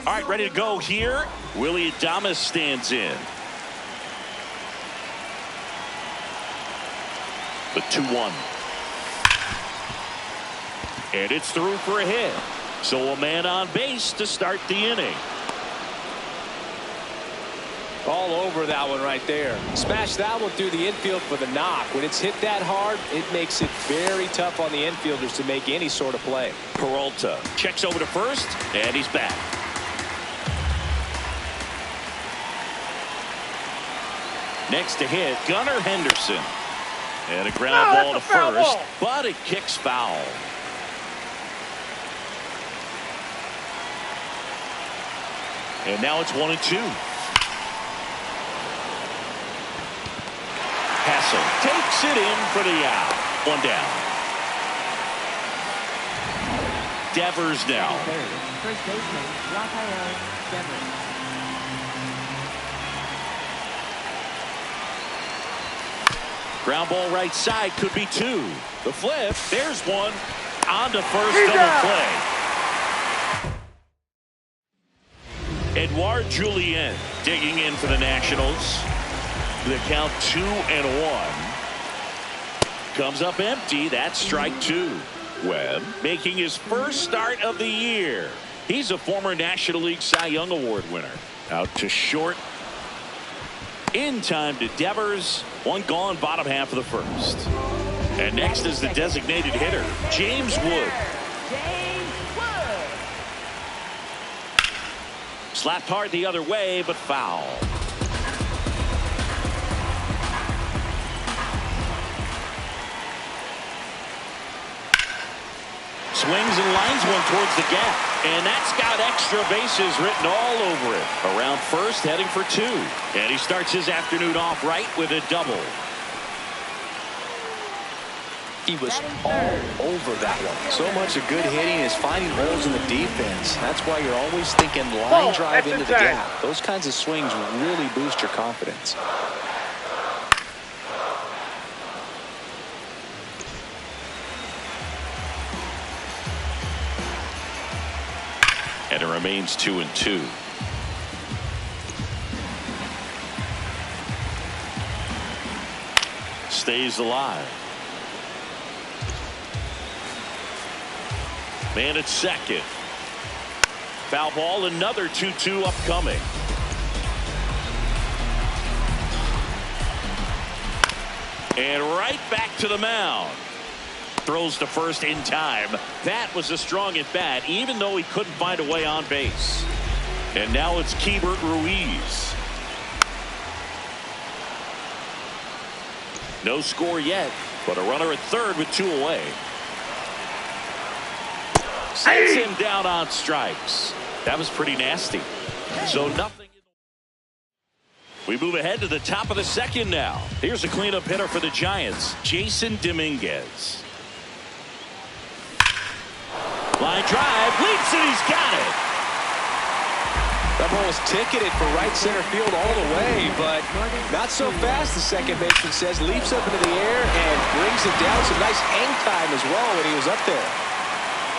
All right, ready to go here. Willie Adames stands in. The 2-1. And it's through for a hit. So a man on base to start the inning. All over that one right there. Smash that one through the infield for the knock. When it's hit that hard, it makes it very tough on the infielders to make any sort of play. Peralta checks over to first, and he's back. Next to hit, Gunnar Henderson. And a ground ball to first, but it kicks foul. And now it's 1-2. Hassel takes it in for the out. One down. Devers now. First baseman, Rafael Devers. Ground ball right side, could be two. The flip, there's one. On to first, double play. Edouard Julien digging in for the Nationals. The count 2-1. Comes up empty. That's strike two. Webb making his first start of the year. He's a former National League Cy Young Award winner. Out to short. In time to Devers. One gone, bottom half of the first. And next is the designated hitter, James Wood. Slapped hard the other way, but foul. Swings and lines one towards the gap. And that's got extra bases written all over it. Around first, heading for two. And he starts his afternoon off right with a double. He was all over that one. So much of good hitting is finding holes in the defense. That's why you're always thinking line drive into the gap. Those kinds of swings really boost your confidence. And it remains 2-2. Stays alive. Man at second. Foul ball, another 2-2 upcoming. And right back to the mound. Throws to first in time. That was a strong at bat, even though he couldn't find a way on base. And now it's Keibert Ruiz. No score yet, but a runner at third with two away. Sets him down on strikes. That was pretty nasty. So nothing. We move ahead to the top of the second now. Here's a cleanup hitter for the Giants, Jason Dominguez. Line drive, leaps it, he's got it. That ball was ticketed for right center field all the way, but not so fast, the second baseman says. Leaps up into the air and brings it down. Some nice hang time as well when he was up there.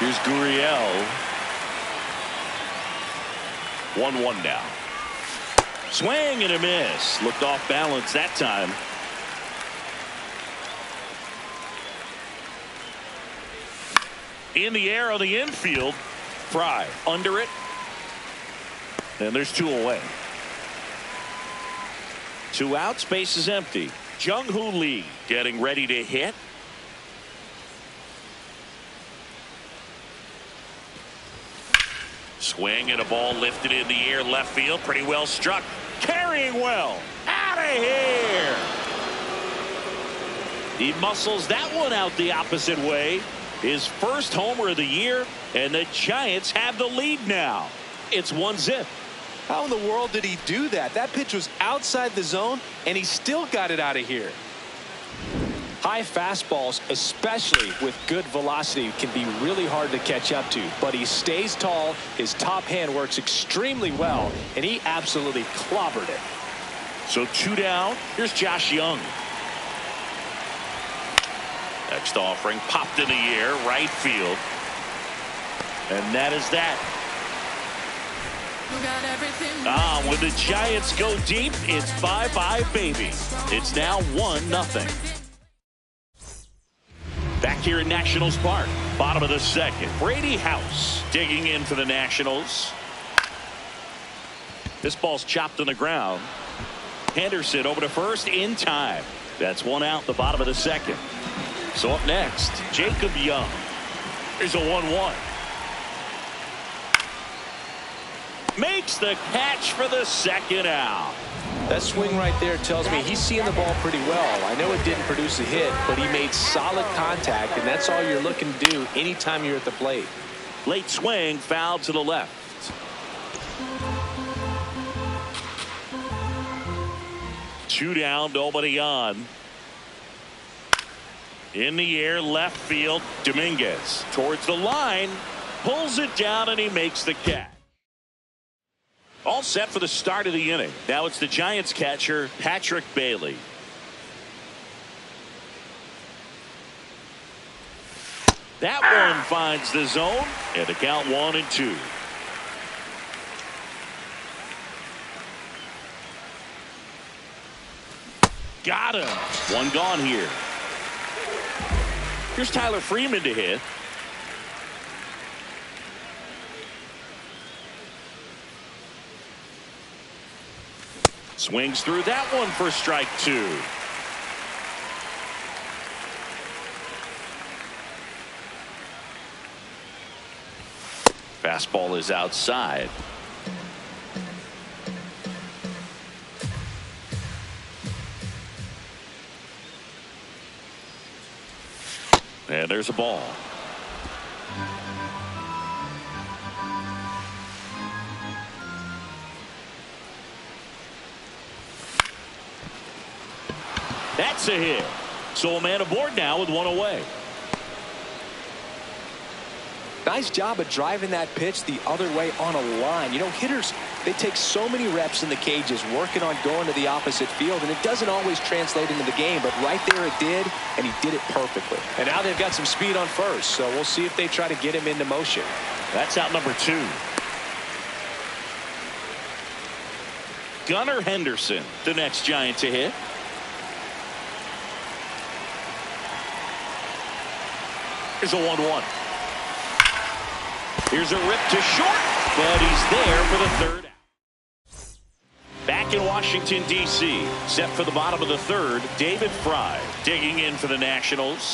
Here's Gurriel. 1-1 now. Swing and a miss. Looked off balance that time. In the air on the infield. Fry under it. And there's two away. Two out, space is empty. Jung-Hoo Lee getting ready to hit. Swing and a ball lifted in the air left field. Pretty well struck. Carrying well. Out of here. He muscles that one out the opposite way. His first homer of the year, and the Giants have the lead now. It's 1-0. How in the world did he do that? That pitch was outside the zone, and he still got it out of here. High fastballs, especially with good velocity, can be really hard to catch up to. But he stays tall, his top hand works extremely well, and he absolutely clobbered it. So two down. Here's Josh Young. Next offering popped in the air, right field. And that is that. When the Giants go deep, it's bye-bye, baby. It's now 1-0. Back here in Nationals Park, bottom of the second. Brady House digging in for the Nationals. This ball's chopped on the ground. Henderson over to first in time. That's one out, the bottom of the second. So up next, Jacob Young. Here's a 1-1. Makes the catch for the second out. That swing right there tells me he's seeing the ball pretty well. I know it didn't produce a hit, but he made solid contact, and that's all you're looking to do anytime you're at the plate. Late swing, foul to the left. Two down, nobody on. In the air, left field, Dominguez towards the line, pulls it down, and he makes the catch. All set for the start of the inning. Now it's the Giants catcher, Patrick Bailey. That one finds the zone, and the count 1-2. Got him. One gone here. Here's Tyler Freeman to hit. Swings through that one for strike 2. Fastball is outside. And there's a ball. That's a hit. So a man aboard now with one away. Nice job of driving that pitch the other way on a line. You know, hitters, they take so many reps in the cages working on going to the opposite field, and it doesn't always translate into the game, but right there it did, and he did it perfectly. And now they've got some speed on first, so we'll see if they try to get him into motion. That's out number 2. Gunnar Henderson, the next Giant to hit. Here's a 1-1. Here's a rip to short, but he's there for the third out. Back in Washington, D.C., set for the bottom of the third, David Fry digging in for the Nationals.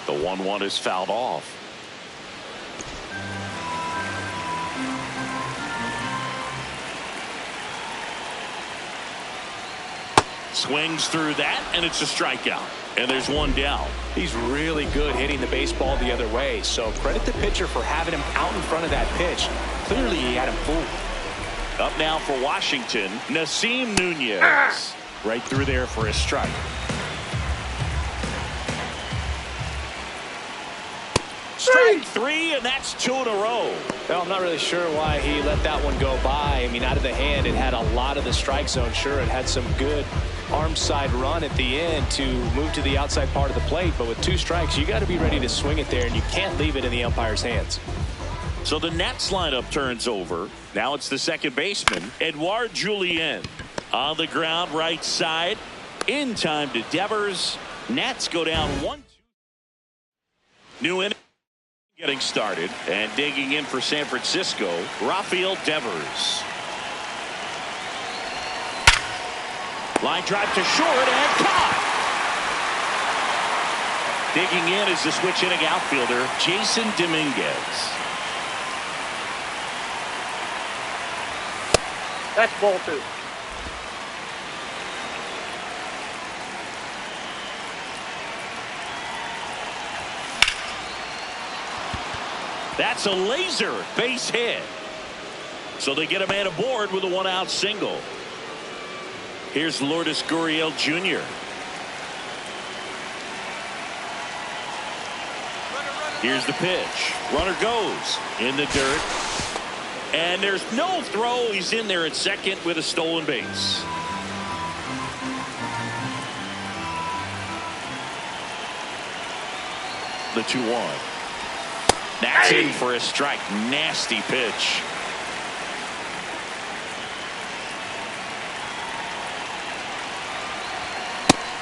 The 1-1 is fouled off. Swings through that, and it's a strikeout. And there's one down. He's really good hitting the baseball the other way, so credit the pitcher for having him out in front of that pitch. Clearly, he had him fooled. Up now for Washington, Nasim Nunez. Right through there for a strike. Strike 3, and that's 2 in a row. Well, I'm not really sure why he let that one go by. I mean, out of the hand, it had a lot of the strike zone. Sure, it had some good arm side run at the end to move to the outside part of the plate, but with 2 strikes, you got to be ready to swing it there, and you can't leave it in the umpire's hands. So the Nats lineup turns over. Now it's the second baseman, Edouard Julien. On the ground, right side. In time to Devers. Nats go down 1-2. New inning getting started, and digging in for San Francisco, Rafael Devers. Line drive to short and caught. Digging in is the switch hitting outfielder, Jason Dominguez. That's ball 2. That's a laser base hit. So they get a man aboard with a 1-out single. Here's Lourdes Gurriel Jr. Here's the pitch. Runner goes in the dirt. And there's no throw. He's in there at second with a stolen base. The 2-1. That's in for a strike. Nasty pitch.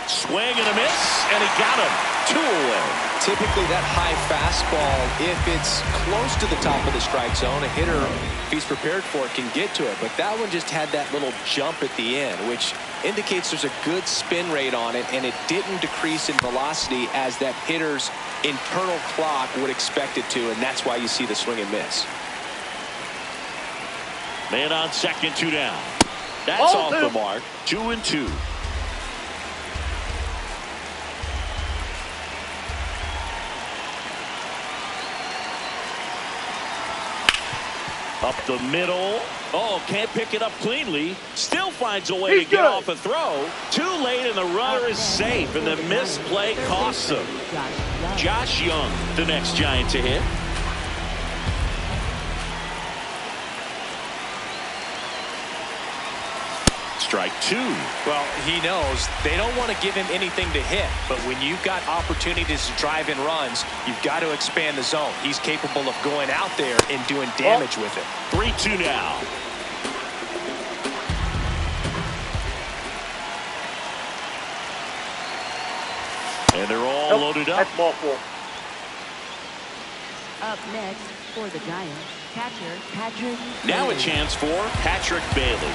Swing and a miss, and he got him. 2 away. Typically, that high fastball, if it's close to the top of the strike zone, a hitter, if he's prepared for it, can get to it. But that one just had that little jump at the end, which indicates there's a good spin rate on it, and it didn't decrease in velocity as that hitter's internal clock would expect it to, and that's why you see the swing and miss. Man on second, 2 down. That's off the mark. 2-2. Up the middle. Oh, can't pick it up cleanly. Still finds a way to get off a throw. Too late, and the runner is safe, and the misplay costs him. Josh Young, the next Giant to hit. Strike 2. Well, he knows they don't want to give him anything to hit, but when you've got opportunities to drive in runs, you've got to expand the zone. He's capable of going out there and doing damage with it. 3-2 now. And they're all loaded up. That's ball 4. Up next for the Giants, catcher Patrick Now a Bailey. chance for Patrick Bailey.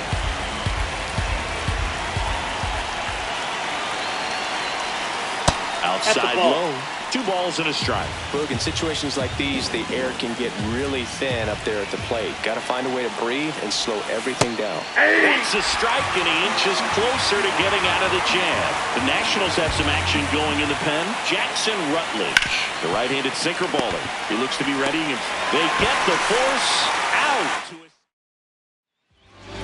Outside low. 2 balls and a strike. Boog, in situations like these, the air can get really thin up there at the plate. Got to find a way to breathe and slow everything down. It's a strike, and he inches closer to getting out of the jam. The Nationals have some action going in the pen. Jackson Rutledge, the right-handed sinker baller. He looks to be ready, and they get the force out.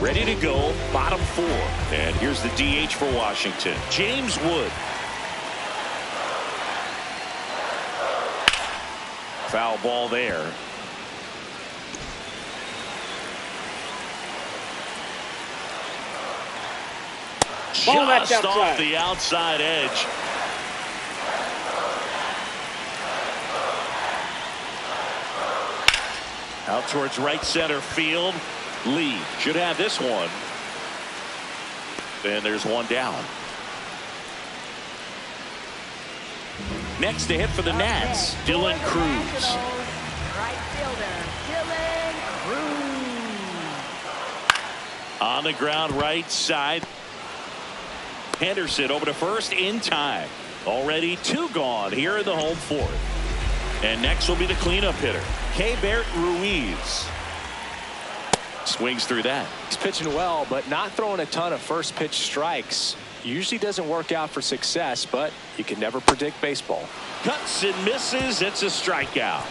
Ready to go, bottom 4. And here's the DH for Washington, James Wood. Foul ball there. Just off the outside edge. Out towards right center field. Lee should have this one. And there's one down. Next to hit for the Nats, Dylan Cruz. Right fielder, Dylan Cruz. On the ground right side. Henderson over to first in time. Already 2 gone here in the home 4th. And next will be the cleanup hitter, Keibert Ruiz. Swings through that. He's pitching well, but not throwing a ton of first pitch strikes. Usually doesn't work out for success, but you can never predict baseball. Cuts and misses. It's a strikeout.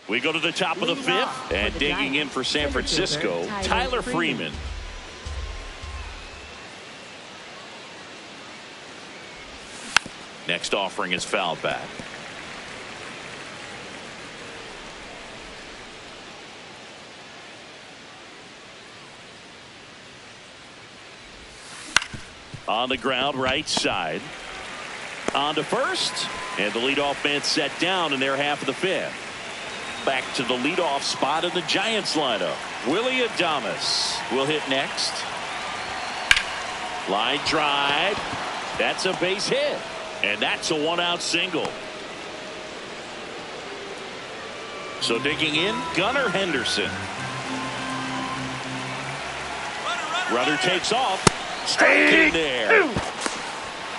We go to the top of the 5th, and digging in for San Francisco, Tyler Freeman. Next offering is fouled back. On the ground right side. On to first. And the leadoff man set down in their half of the 5th. Back to the leadoff spot in the Giants lineup. Willie Adames will hit next. Line drive. That's a base hit. And that's a 1-out single. So digging in, Gunnar Henderson. Runner takes off. Strike in there.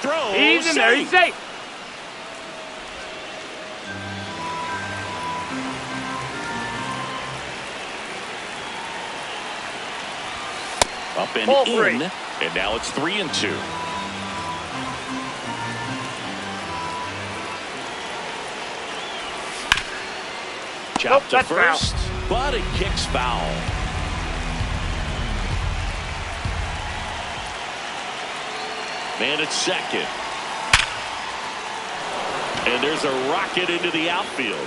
Throw. He's in there. He's safe. Up and Ball in. 3. And now it's 3-2. Chop to first, but it kicks foul. Man at second. And there's a rocket into the outfield.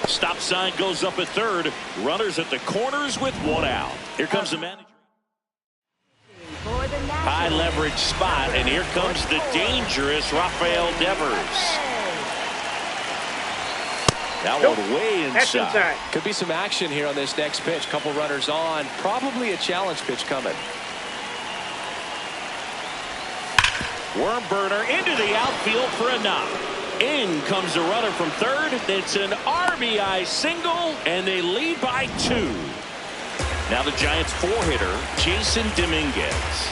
Stop sign goes up at third. Runners at the corners with 1 out. Here comes the manager. High leverage spot, and here comes the dangerous Rafael Devers. That one way inside. Could be some action here on this next pitch. Couple runners on. Probably a challenge pitch coming. Worm burner into the outfield for a knock. In comes the runner from third. It's an RBI single, and they lead by 2. Now the Giants 4-hitter, Jason Dominguez.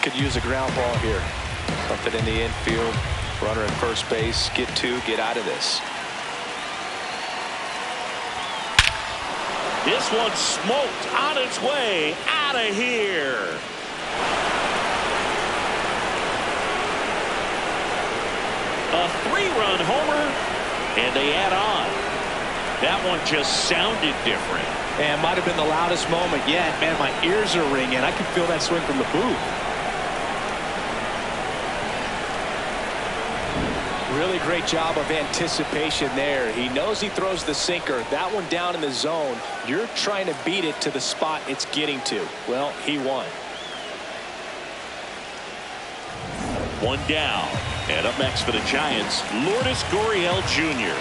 Could use a ground ball here. Something in the infield. Runner at first base. Get 2. Get out of this. This one smoked on its way out of here. A 3-run homer, and they add on. That one just sounded different. And might have been the loudest moment yet. Man, my ears are ringing. I can feel that swing from the booth. Really great job of anticipation there. He knows he throws the sinker. That one down in the zone. You're trying to beat it to the spot it's getting to. Well, he won. 1 down. And up next for the Giants, Lourdes Gurriel Jr.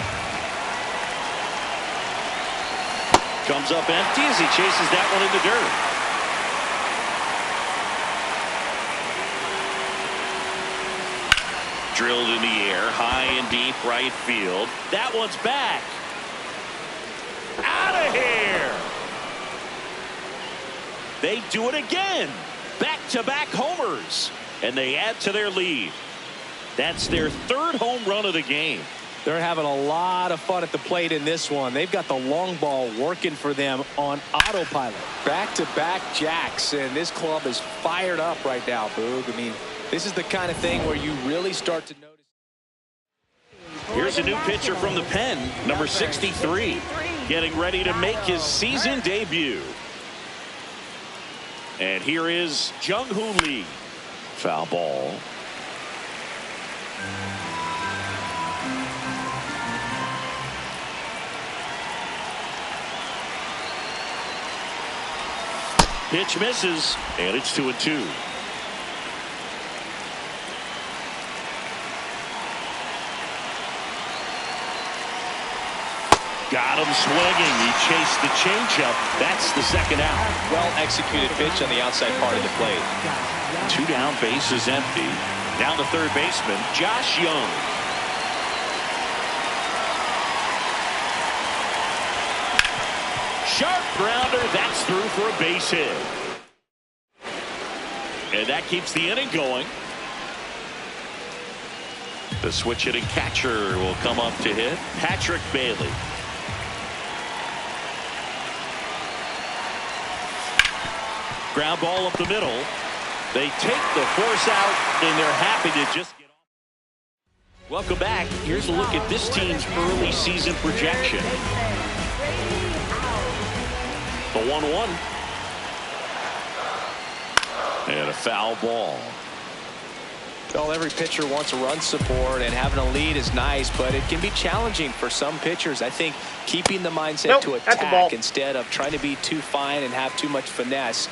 Comes up empty as he chases that one in the dirt. Drilled in the air, high and deep right field. That one's back. Out of here. They do it again. Back-to-back homers. And they add to their lead. That's their 3rd home run of the game. They're having a lot of fun at the plate in this one. They've got the long ball working for them on autopilot. Back-to-back jacks, and this club is fired up right now, Boog. I mean, this is the kind of thing where you really start to notice. Here's a new pitcher from the pen, number 63, getting ready to make his season debut. And here is Jung-Hoo Lee. Foul ball. Pitch misses, and it's 2-2. Got him swinging. He chased the changeup. That's the 2nd out. Well executed pitch on the outside part of the plate. 2 down, bases empty. Down to third baseman, Josh Young. Sharp grounder. That's through for a base hit. And that keeps the inning going. The switch hitting catcher will come up to hit, Patrick Bailey. Ground ball up the middle. They take the force out, and they're happy to just get off. Welcome back. Here's a look at this team's early season projection. The 1-1. And a foul ball. Well, every pitcher wants a run support, and having a lead is nice, but it can be challenging for some pitchers. I think keeping the mindset to attack instead of trying to be too fine and have too much finesse.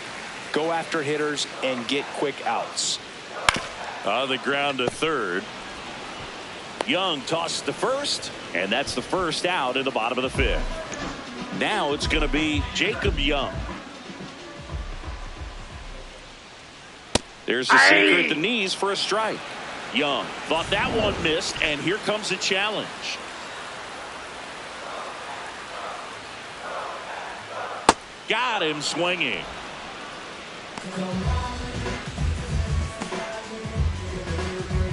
Go after hitters and get quick outs. On the ground to third. Young tosses to first, and that's the first out in the bottom of the 5th. Now it's going to be Jacob Young. There's the sinker at the knees for a strike. Young thought that one missed, and here comes the challenge. Got him swinging.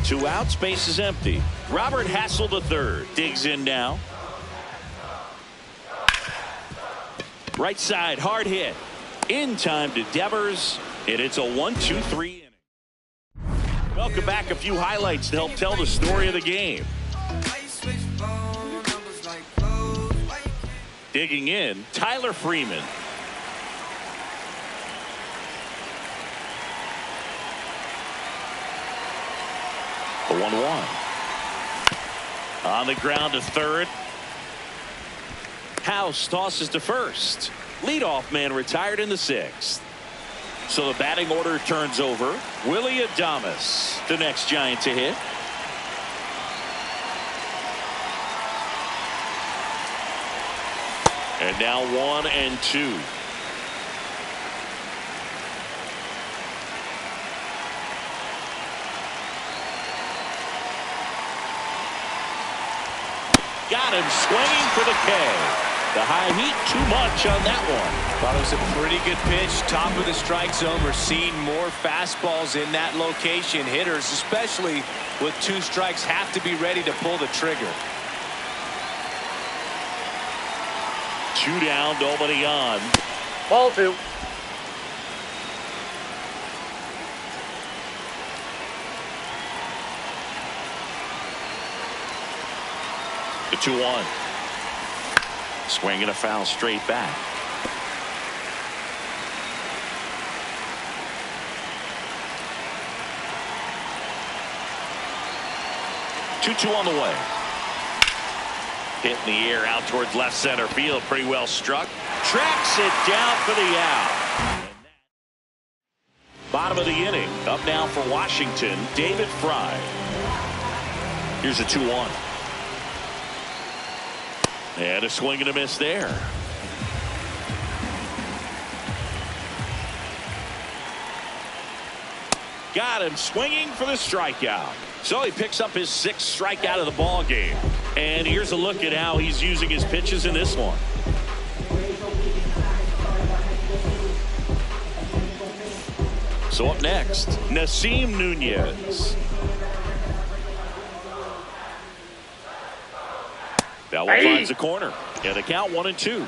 Two outs, base is empty. Robert Hassel III digs in now. Right side, hard hit. In time to Devers, and it's a 1-2-3 inning. Welcome back. A few highlights to help tell the story of the game. Digging in, Tyler Freeman. The 1-1. On the ground to third. House tosses to first. Leadoff man retired in the 6th. So the batting order turns over. Willie Adames, the next Giant to hit. And now 1-2. Got him swinging for the K. The high heat, too much on that one. Thought it was a pretty good pitch. Top of the strike zone. We're seeing more fastballs in that location. Hitters, especially with 2 strikes, have to be ready to pull the trigger. 2 down, nobody on. Ball 2. The 2-1. Swinging a foul straight back. Two on the way. Hit in the air out towards left center field. Pretty well struck. Tracks it down for the out. Bottom of the inning. Up now for Washington, David Fry. Here's a 2-1. And a swing and a miss there. Got him swinging for the strikeout. So he picks up his 6th strikeout of the ball game. And here's a look at how he's using his pitches in this one. So up next, Nasim Nunez. That one finds the corner. And the count 1-2.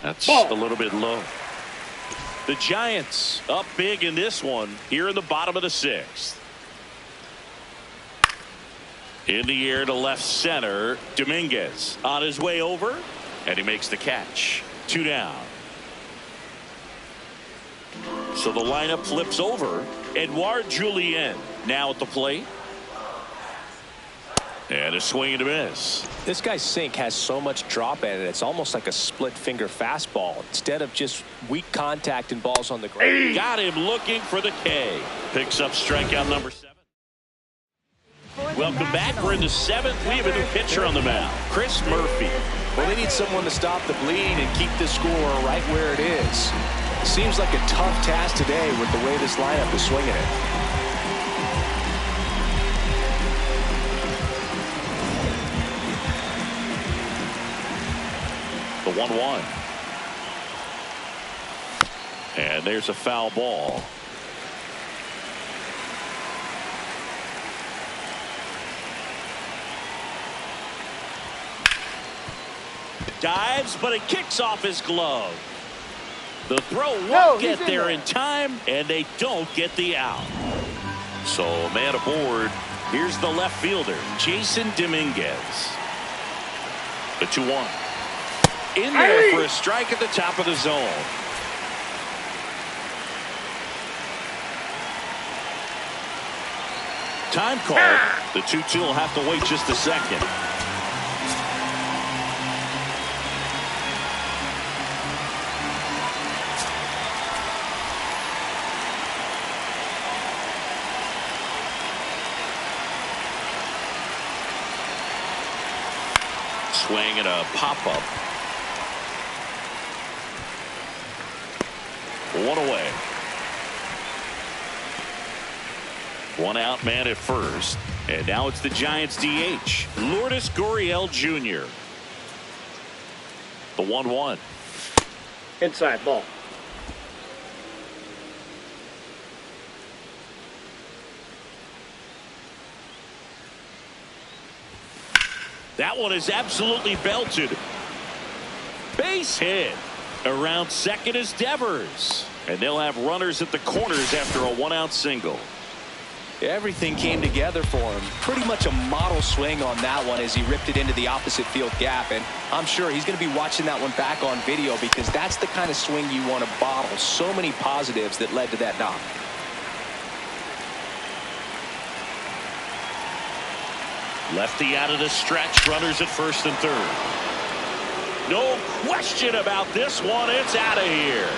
That's a little bit low. The Giants up big in this one here in the bottom of the 6th. In the air to left center. Dominguez on his way over. And he makes the catch. 2 down. So the lineup flips over. Edouard Julien now at the plate. And a swing and a miss. This guy's sink has so much drop in it. It's almost like a split finger fastball instead of just weak contact and balls on the ground. Got him looking for the K. Picks up strikeout number 7. Welcome back. We're in the 7th. We have a new pitcher on the mound, Chris Murphy. Well, they need someone to stop the bleed and keep the score right where it is. Seems like a tough task today with the way this lineup is swinging it. The 1-1. And there's a foul ball. Dives, but it kicks off his glove. The throw won't get there in time, and they don't get the out. So, man aboard. Here's the left fielder, Jason Dominguez. The 2-1. In there for a strike at the top of the zone. Time call. The 2-2 will have to wait just a second. Swing and a pop-up. 1 away. 1 out, man at first. And now it's the Giants DH, Lourdes Gurriel Jr. The 1-1. Inside ball. That one is absolutely belted. Base hit. Around second is Devers. And they'll have runners at the corners after a 1-out single. Everything came together for him. Pretty much a model swing on that one as he ripped it into the opposite field gap. And I'm sure he's going to be watching that one back on video because that's the kind of swing you want to bottle. So many positives that led to that knock. Lefty out of the stretch. Runners at first and third. No question about this one. It's out of here.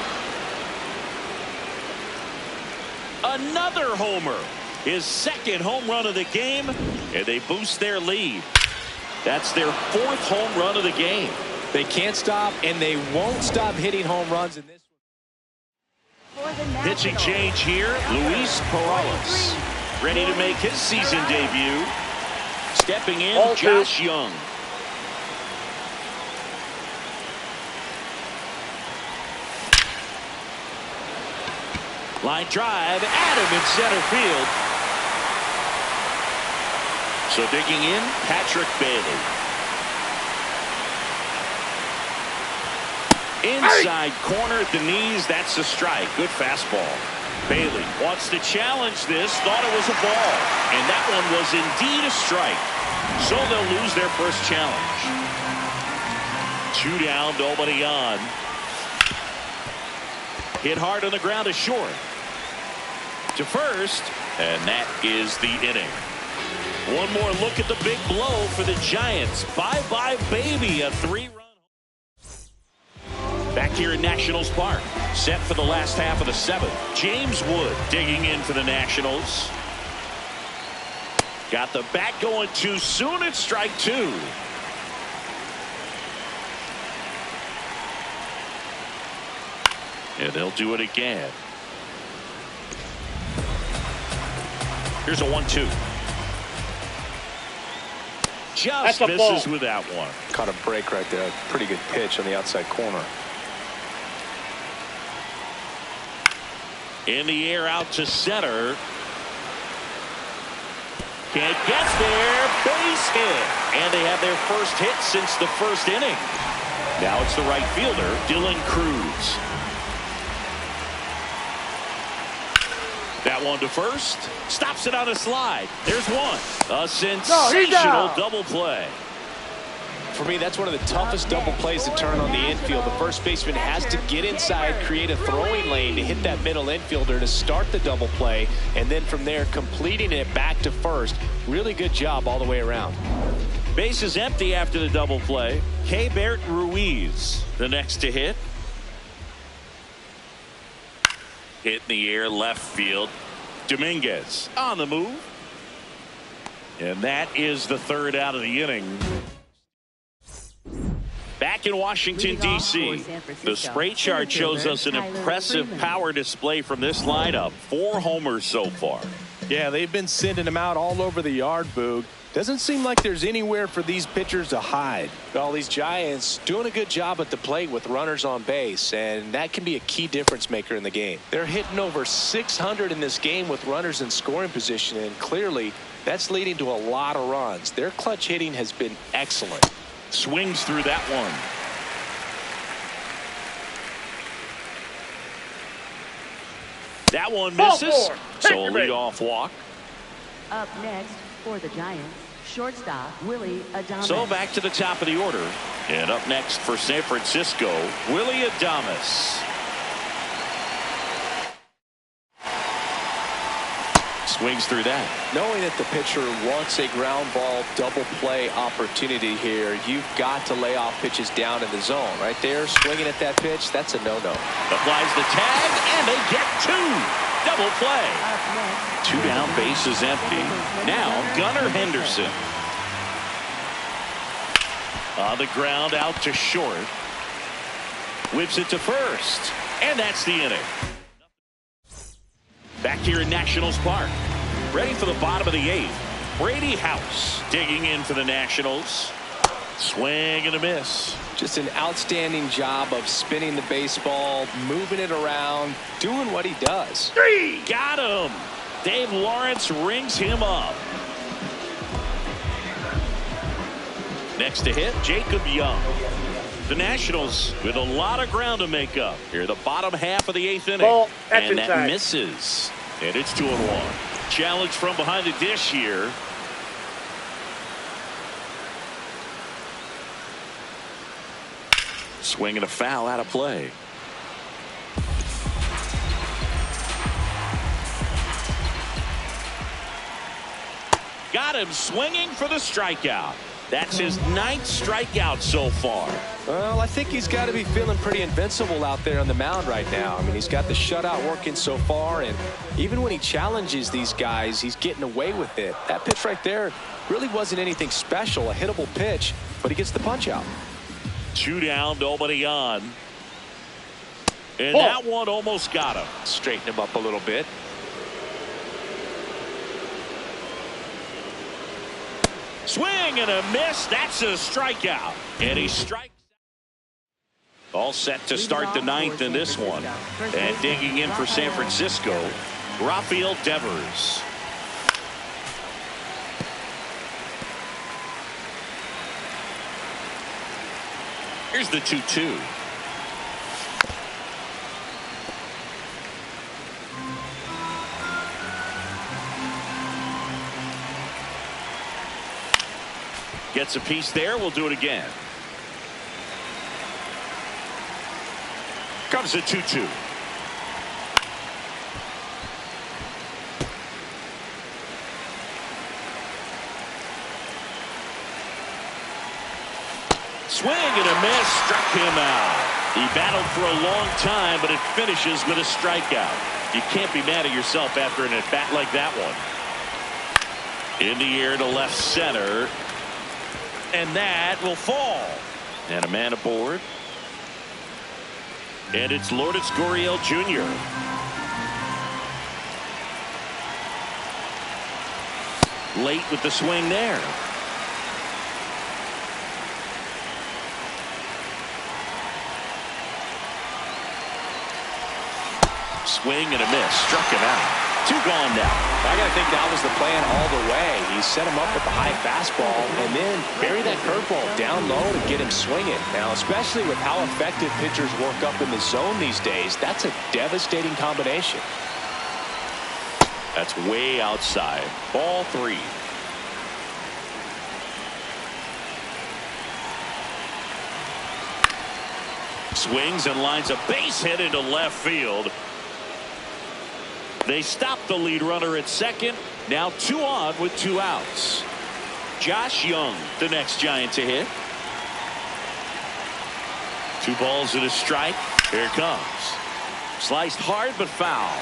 Another homer. His second home run of the game. And they boost their lead. That's their 4th home run of the game. They can't stop, and they won't stop hitting home runs in this one. Pitching change here, Luis Perales. Ready to make his season debut. Stepping in, Josh Young. Line drive, Adam in center field. So digging in, Patrick Bailey. Inside corner at the knees, that's a strike. Good fastball. Bailey wants to challenge this, thought it was a ball. And that one was indeed a strike. So they'll lose their first challenge. 2 down, nobody on. Hit hard on the ground to short. To first, and that is the inning. One more look at the big blow for the Giants. Bye-bye, baby, a 3-run. Back here in Nationals Park, set for the last half of the 7th. James Wood digging in for the Nationals. Got the bat going too soon. It's strike 2. And they'll do it again. Here's a 1-2. Just misses ball. with that one. Caught a break right there. Pretty good pitch on the outside corner. In the air out to center. Can't get there. Base hit. And they have their first hit since the first inning. Now it's the right fielder, Dylan Cruz. That one to first. Stops it on a slide. There's one. A sensational double play. For me, that's one of the toughest double plays to turn on the infield. The first baseman has to get inside, create a throwing lane to hit that middle infielder to start the double play, and then from there completing it back to first. Really good job all the way around. Base is empty after the double play. Keibert Ruiz, the next to hit. Hit in the air, left field. Dominguez on the move. And that is the 3rd out of the inning. Back in Washington, D.C., the spray chart shows us an impressive power display from this lineup. 4 homers so far. Yeah, they've been sending them out all over the yard, Boog. Doesn't seem like there's anywhere for these pitchers to hide. Well, these Giants doing a good job at the plate with runners on base, and that can be a key difference maker in the game. They're hitting over 600 in this game with runners in scoring position, and clearly that's leading to a lot of runs. Their clutch hitting has been excellent. Swings through that one. That one misses. So a leadoff walk. Up next for the Giants, shortstop Willie Adames. So back to the top of the order. And up next for San Francisco, Willie Adames. Swings through that. Knowing that the pitcher wants a ground ball double play opportunity here, you've got to lay off pitches down in the zone. Right there, swinging at that pitch, that's a no-no. Applies the tag, and they get 2. Double play. 2 down, base is empty. Now Gunnar Henderson. On the ground, out to short. Whips it to first. And that's the inning. Back here in Nationals Park. Ready for the bottom of the 8th. Brady House digging in for the Nationals. Swing and a miss. Just an outstanding job of spinning the baseball, moving it around, doing what he does. 3. Got him. Dave Lawrence rings him up. Next to hit, Jacob Young. The Nationals with a lot of ground to make up. Here, the bottom half of the 8th inning. Ball, and that misses. And it's 2-1. Challenge from behind the dish here. Swing and a foul out of play. Got him swinging for the strikeout. That's his 9th strikeout so far. Well, I think he's got to be feeling pretty invincible out there on the mound right now. I mean, he's got the shutout working so far, and even when he challenges these guys, he's getting away with it. That pitch right there really wasn't anything special, a hittable pitch, but he gets the punch out. 2 down, nobody on. And that one almost got him. Straighten him up a little bit. Swing and a miss. That's a strikeout. And he strikes. All set to start the 9th in this one. And digging in for San Francisco, Rafael Devers. Here's the 2-2. Gets a piece there. We'll do it again. Comes a 2-2. Swing and a miss. Struck him out. He battled for a long time, but it finishes with a strikeout. You can't be mad at yourself after an at-bat like that one. In the air to left center. And that will fall. And a man aboard. And it's Lourdes Gurriel Jr. Late with the swing there. Swing and a miss. Struck him out. 2 gone now. I got to think that was the plan all the way. He set him up with the high fastball and then bury that curveball down low to get him swinging. Now, especially with how effective pitchers work up in the zone these days, that's a devastating combination. That's way outside. Ball 3. Swings and lines a base hit into left field. They stop the lead runner at second. Now 2 on with 2 outs. Josh Young, the next Giant to hit. 2 balls and a strike. Here it comes. Sliced hard but foul.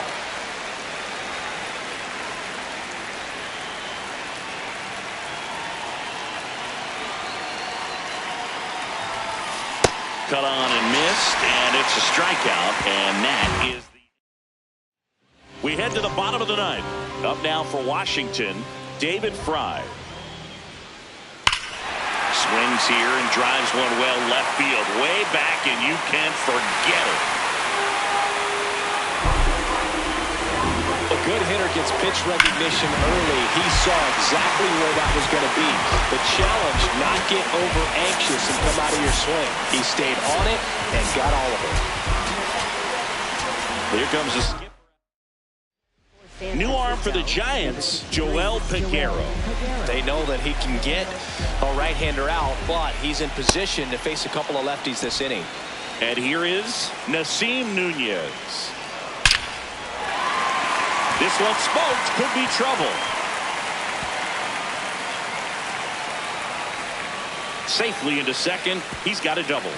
Cut on and missed, and it's a strikeout, and that is. We head to the bottom of the 9th. Up now for Washington, David Fry. Swings here and drives one well left field. Way back, and you can forget it. A good hitter gets pitch recognition early. He saw exactly where that was going to be. The challenge, not get over anxious and come out of your swing. He stayed on it and got all of it. Here comes a skip. New arm for the Giants, Joel Peguero. They know that he can get a right-hander out, but he's in position to face a couple of lefties this inning. And here is Nasim Nunez. This one smoked, could be trouble. Safely into second. He's got a double.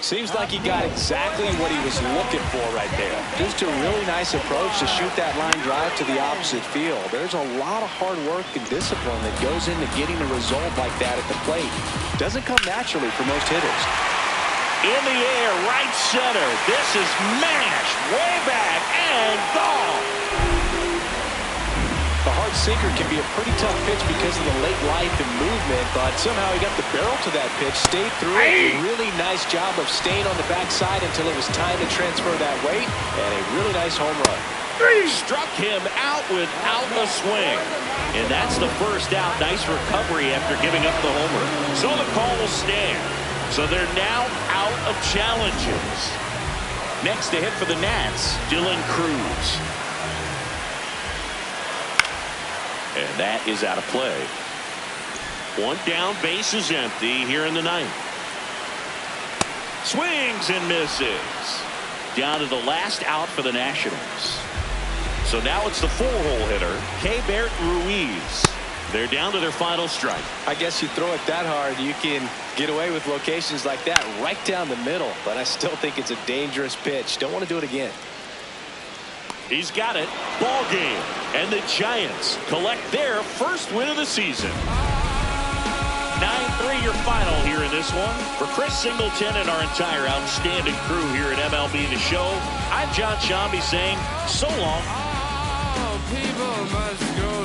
Seems like he got exactly what he was looking for right there. Just a really nice approach to shoot that line drive to the opposite field. There's a lot of hard work and discipline that goes into getting a result like that at the plate. Doesn't come naturally for most hitters. In the air, right center. This is mashed way back and gone. The hard sinker can be a pretty tough pitch because of the late life and movement, but somehow he got the barrel to that pitch, stayed through it. A really nice job of staying on the backside until it was time to transfer that weight, and a really nice home run. Struck him out without a swing. And that's the first out. Nice recovery after giving up the homer. So the call will stand. So they're now out of challenges. Next to hit for the Nats, Dylan Cruz. And that is out of play. 1 down, base is empty here in the 9th. Swings and misses. Down to the last out for the Nationals. So now it's the 4-hole hitter, Keibert Ruiz. They're down to their final strike. I guess you throw it that hard, you can get away with locations like that right down the middle. But I still think it's a dangerous pitch. Don't want to do it again. He's got it. Ball game. And the Giants collect their first win of the season. 9-3 your final here in this one. For Chris Singleton and our entire outstanding crew here at MLB The Show, I'm John Shambi saying so long. People must go